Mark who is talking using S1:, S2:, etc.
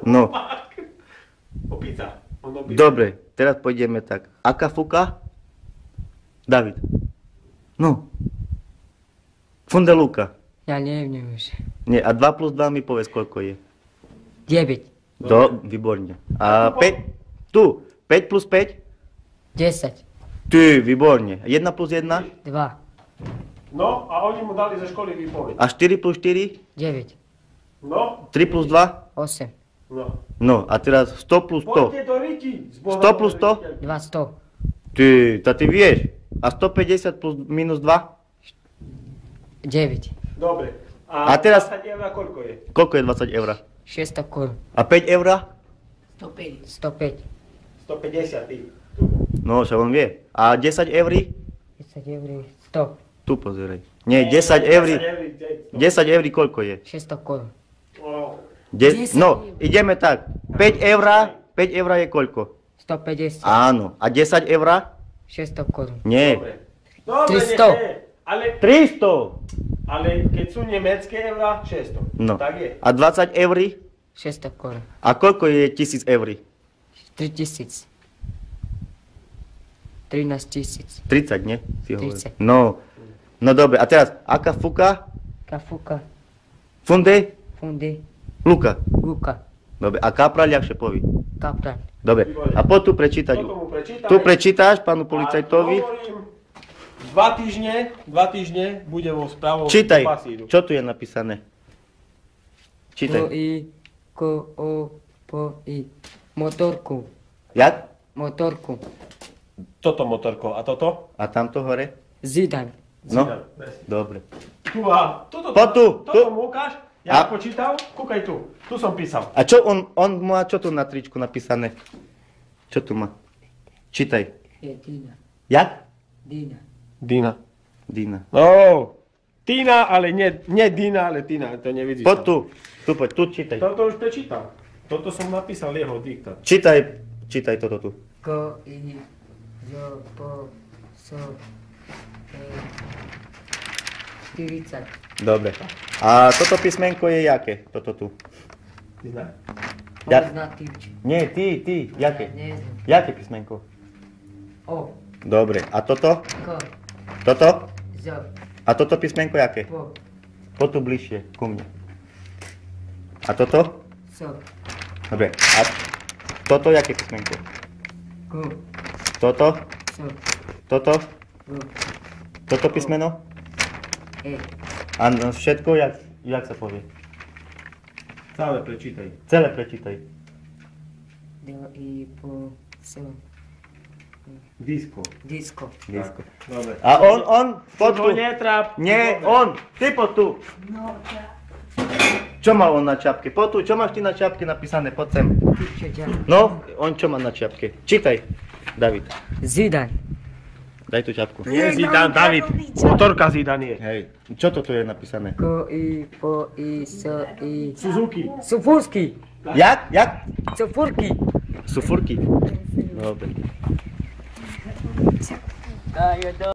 S1: No.
S2: Opica.
S1: Dobre, teraz pôjdeme tak. Aká fuka? David. No. Fundelúka.
S3: Ja neviem už.
S1: Nie, a 2 plus 2 mi povedz, koľko je.
S3: 9.
S1: Výborne. A 5? Tu. 5 plus 5?
S3: 10.
S1: Ty, výborne. 1 plus 1?
S3: 2.
S2: No, a oni mu dali ze školy výpoveď.
S1: A 4 plus 4?
S3: 9.
S2: No,
S1: 3 plus 2?
S3: 8.
S2: no.
S1: No, a teraz 100 plus 100.
S2: Poďte do Riti.
S1: 100 plus 100?
S3: 2 100.
S1: Ty, to ty vieš. A 150 plus minus 2?
S3: 9.
S2: Dobre.
S1: A teraz-
S2: 20 eur koľko je?
S1: Koľko je 20 eur?
S3: 600 korun.
S1: A 5 eur?
S3: 105.
S2: 150 ty.
S1: No, však on vie. A 10 eur?
S3: 10 eur. 100.
S1: Tu pozeraj. Nie, 10 eur. 10 eur koľko je?
S3: 600 korun.
S1: No, ideme tak. 5 eur je koľko?
S3: 150.
S1: Áno. A 10 eur?
S3: 600 korun.
S1: Nie.
S2: Dobre,
S3: 300.
S2: Ale,
S1: 300.
S2: ale keď sú nemecké eurá, 600.
S1: No.
S2: Tak je.
S1: A 20 eur?
S3: 600 korun.
S1: A koľko je 1000 eur?
S3: 3000. 13 000.
S1: 30, nie? Si hovoril.
S3: 30.
S1: No. No dobre. A teraz, aká fuka?
S3: Kafuka.
S1: Funde?
S3: Funde.
S1: Luka.
S3: Luka.
S1: Dobre. A kapra ľahšie poví.
S3: Kaplan.
S1: Dobre. A poď tu prečítať.
S2: Toto mu prečítaj.
S1: Tu prečítaš pánu policajtovi.
S2: A hovorím, 2 týždne bude vo správou
S1: Čítaj.
S2: pasíru.
S1: Čo tu je napísané? Čítaj.
S3: Po i. Motorku.
S1: Jak?
S3: Motorku.
S2: Toto motorko. A toto?
S1: A tamto hore?
S3: Zidan.
S1: No.
S2: Zidane, bez.
S1: Dobre.
S2: Tu a toto.
S1: Poď tu,
S2: Toto
S1: tu.
S2: mu ukáž. Ja
S1: A-
S2: počítal. Kúkaj tu. Tu som písal.
S1: A čo on má čo tu na tričku napísané? Čo tu má? Čítaj.
S3: Je Dina.
S1: Jak?
S3: Dina.
S2: Dina.
S1: Dina.
S2: No. Tina, ale nie Dina, ale Tina. To nevidíš.
S1: Poď tu. Tu poď, tu čítaj.
S2: Toto už prečítal. Toto som napísal jeho diktát.
S1: Čítaj toto tu.
S3: Ko i. Jo po. So. 40.
S1: Dobre. A toto písmenko je jaké? Toto tu.
S2: Dina.
S1: Ja-
S3: Pozná tyč.
S1: Nie, ty. Jaké?
S3: Ne znam.
S1: Jaké písmenko?
S3: O.
S1: Dobre. A toto?
S3: Ko.
S1: Toto?
S3: Zo.
S1: A toto písmenko jaké?
S3: Po.
S1: Poď tu bližšie, ku mne. A toto?
S3: So.
S1: Dobre. A toto jaké písmenko?
S3: Ko.
S1: Toto?
S3: So.
S1: Toto?
S3: Ko.
S1: Toto písmeno?
S3: E.
S1: A no, všetko, jak sa povie?
S2: Celé prečítaj.
S1: Celé prečítaj.
S3: Do i po. So.
S2: Disko.
S3: Disko.
S1: Disko.
S2: Dobre.
S1: A on, poď tu.
S2: To netráp.
S1: Nie, on, ty poď tu. Čo má on na čapke? Poď tu, čo máš ty na čapke napísané? Poď sem.
S3: Tyče.
S1: No, on čo má na čapke? Čítaj, David.
S3: Zidan.
S1: Daj tú čapku.
S2: Nie Zidane, David. Motorka Zidane je.
S1: Hej, čo to tu je napísané?
S3: Ko i po i so i.
S2: Suzuki.
S3: Sufurski.
S1: Jak?
S3: Sufurki.
S1: Sufurky. Dobre.